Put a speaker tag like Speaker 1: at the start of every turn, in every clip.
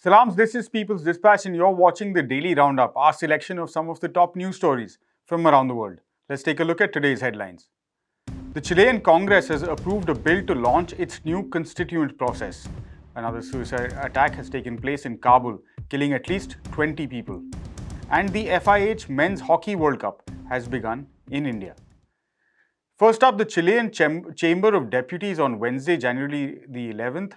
Speaker 1: Salams, this is People's Dispatch, and you're watching the Daily Roundup, our selection of some of the top news stories from around the world. Let's take a look at today's headlines. The Chilean Congress has approved a bill to launch its new constituent process. Another suicide attack has taken place in Kabul, killing at least 20 people. And the FIH Men's Hockey World Cup has begun in India. First up, the Chilean Chamber of Deputies on Wednesday, January the 11th,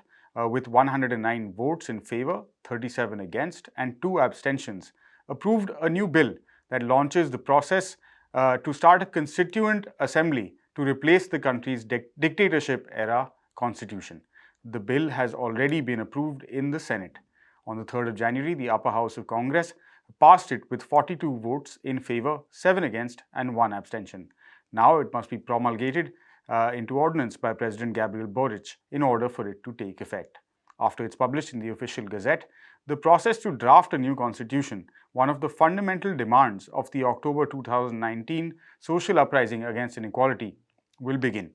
Speaker 1: with 109 votes in favor, 37 against, and 2 abstentions, approved a new bill that launches the process to start a constituent assembly to replace the country's dictatorship-era constitution. The bill has already been approved in the Senate. On the 3rd of January, the upper house of Congress passed it with 42 votes in favor, 7 against, and 1 abstention. Now it must be promulgated into ordinance by President Gabriel Boric in order for it to take effect. After it's published in the official gazette, the process to draft a new constitution, one of the fundamental demands of the October 2019 social uprising against inequality, will begin.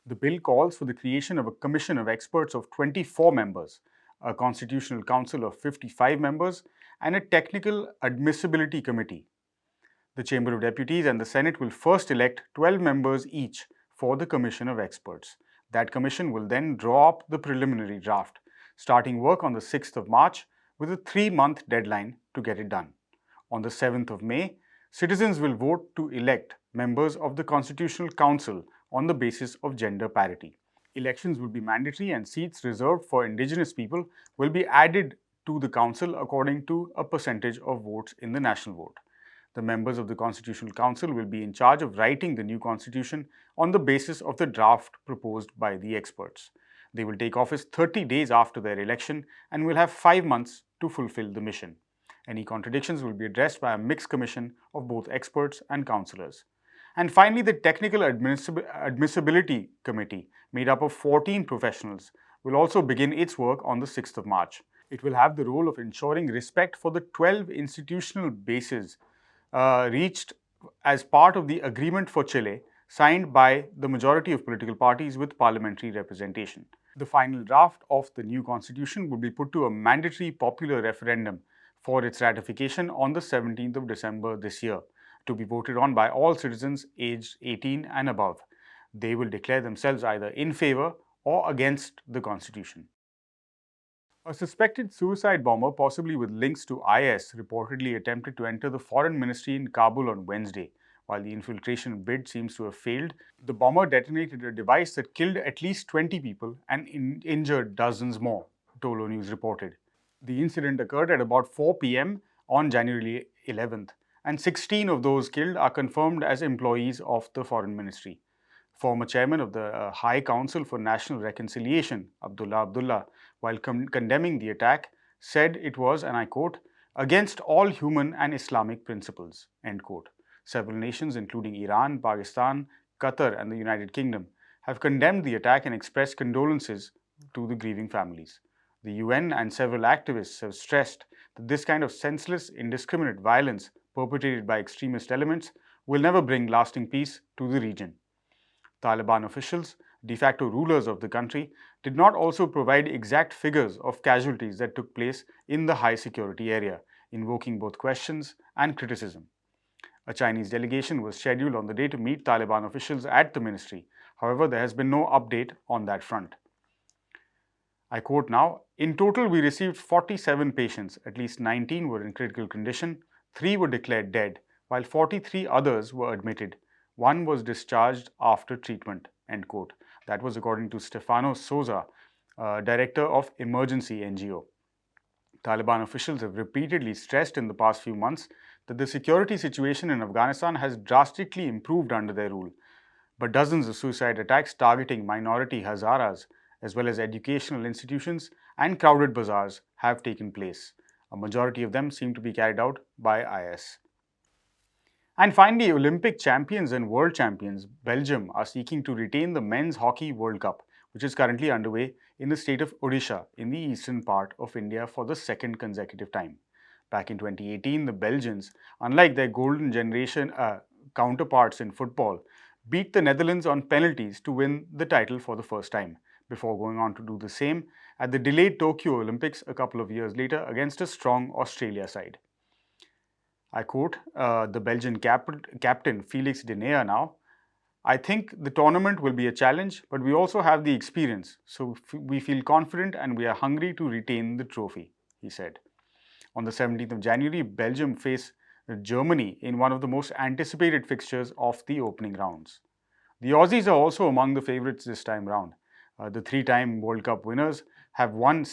Speaker 1: The bill calls for the creation of a commission of experts of 24 members, a constitutional council of 55 members, and a technical admissibility committee. The Chamber of Deputies and the Senate will first elect 12 members each for the Commission of Experts. That commission will then draw up the preliminary draft, starting work on the 6th of March with a 3-month deadline to get it done. On the 7th of May, citizens will vote to elect members of the Constitutional Council on the basis of gender parity. Elections will be mandatory and seats reserved for indigenous people will be added to the council according to a percentage of votes in the national vote. The members of the Constitutional Council will be in charge of writing the new constitution on the basis of the draft proposed by the experts. They will take office 30 days after their election and will have 5 months to fulfill the mission. Any contradictions will be addressed by a mixed commission of both experts and councillors. And finally, the Technical Admissibility Committee, made up of 14 professionals, will also begin its work on the 6th of March. It will have the role of ensuring respect for the 12 institutional bases reached as part of the Agreement for Chile, signed by the majority of political parties with parliamentary representation. The final draft of the new constitution will be put to a mandatory popular referendum for its ratification on the 17th of December this year, to be voted on by all citizens aged 18 and above. They will declare themselves either in favor or against the constitution. A suspected suicide bomber, possibly with links to IS, reportedly attempted to enter the foreign ministry in Kabul on Wednesday. While the infiltration bid seems to have failed, the bomber detonated a device that killed at least 20 people and injured dozens more, Tolo News reported. The incident occurred at about 4 p.m. on January 11th, and 16 of those killed are confirmed as employees of the foreign ministry. Former chairman of the High Council for National Reconciliation, Abdullah, while condemning the attack, said it was, and I quote, against all human and Islamic principles, end quote. Several nations, including Iran, Pakistan, Qatar, and the United Kingdom, have condemned the attack and expressed condolences to the grieving families. The UN and several activists have stressed that this kind of senseless, indiscriminate violence perpetrated by extremist elements will never bring lasting peace to the region. Taliban officials, de facto rulers of the country, did not also provide exact figures of casualties that took place in the high security area, invoking both questions and criticism. A Chinese delegation was scheduled on the day to meet Taliban officials at the ministry. However, there has been no update on that front. I quote now, in total we received 47 patients, at least 19 were in critical condition, 3 were declared dead, while 43 others were admitted. 1 was discharged after treatment, end quote. That was according to Stefano Souza, director of Emergency NGO. Taliban officials have repeatedly stressed in the past few months that the security situation in Afghanistan has drastically improved under their rule. But dozens of suicide attacks targeting minority Hazaras, as well as educational institutions and crowded bazaars, have taken place. A majority of them seem to be carried out by IS. And finally, Olympic champions and world champions, Belgium, are seeking to retain the Men's Hockey World Cup, which is currently underway in the state of Odisha in the eastern part of India for the second consecutive time. Back in 2018, the Belgians, unlike their golden generation counterparts in football, beat the Netherlands on penalties to win the title for the first time. Before going on to do the same, at the delayed Tokyo Olympics a couple of years later against a strong Australia side. I quote the Belgian captain Felix De Neer now. I think the tournament will be a challenge, but we also have the experience, so we feel confident and we are hungry to retain the trophy, he said. On the 17th of January, Belgium face Germany in one of the most anticipated fixtures of the opening rounds. The Aussies are also among the favourites this time round. The three-time World Cup winners have won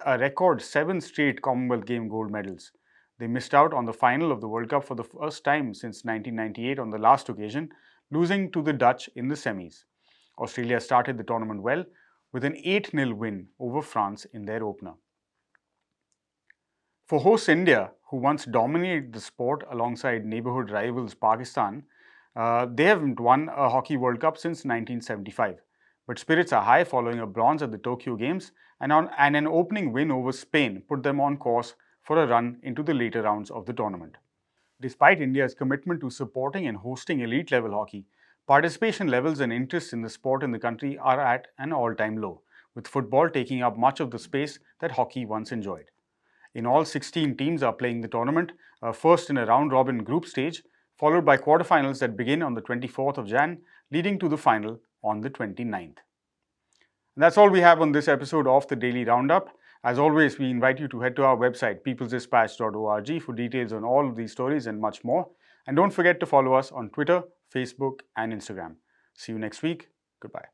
Speaker 1: a record 7 straight Commonwealth Game gold medals. They missed out on the final of the World Cup for the first time since 1998 on the last occasion, losing to the Dutch in the semis. Australia started the tournament well with an 8-0 win over France in their opener. For hosts India, who once dominated the sport alongside neighbourhood rivals Pakistan, they haven't won a Hockey World Cup since 1975. But spirits are high following a bronze at the Tokyo Games and an opening win over Spain put them on course for a run into the later rounds of the tournament. Despite India's commitment to supporting and hosting elite level hockey, participation levels and interest in the sport in the country are at an all-time low, with football taking up much of the space that hockey once enjoyed. In all, 16 teams are playing the tournament, first in a round-robin group stage, followed by quarterfinals that begin on the 24th of Jan, leading to the final on the 29th. And that's all we have on this episode of the Daily Roundup. As always, we invite you to head to our website, peoplesdispatch.org, for details on all of these stories and much more. And don't forget to follow us on Twitter, Facebook, and Instagram. See you next week. Goodbye.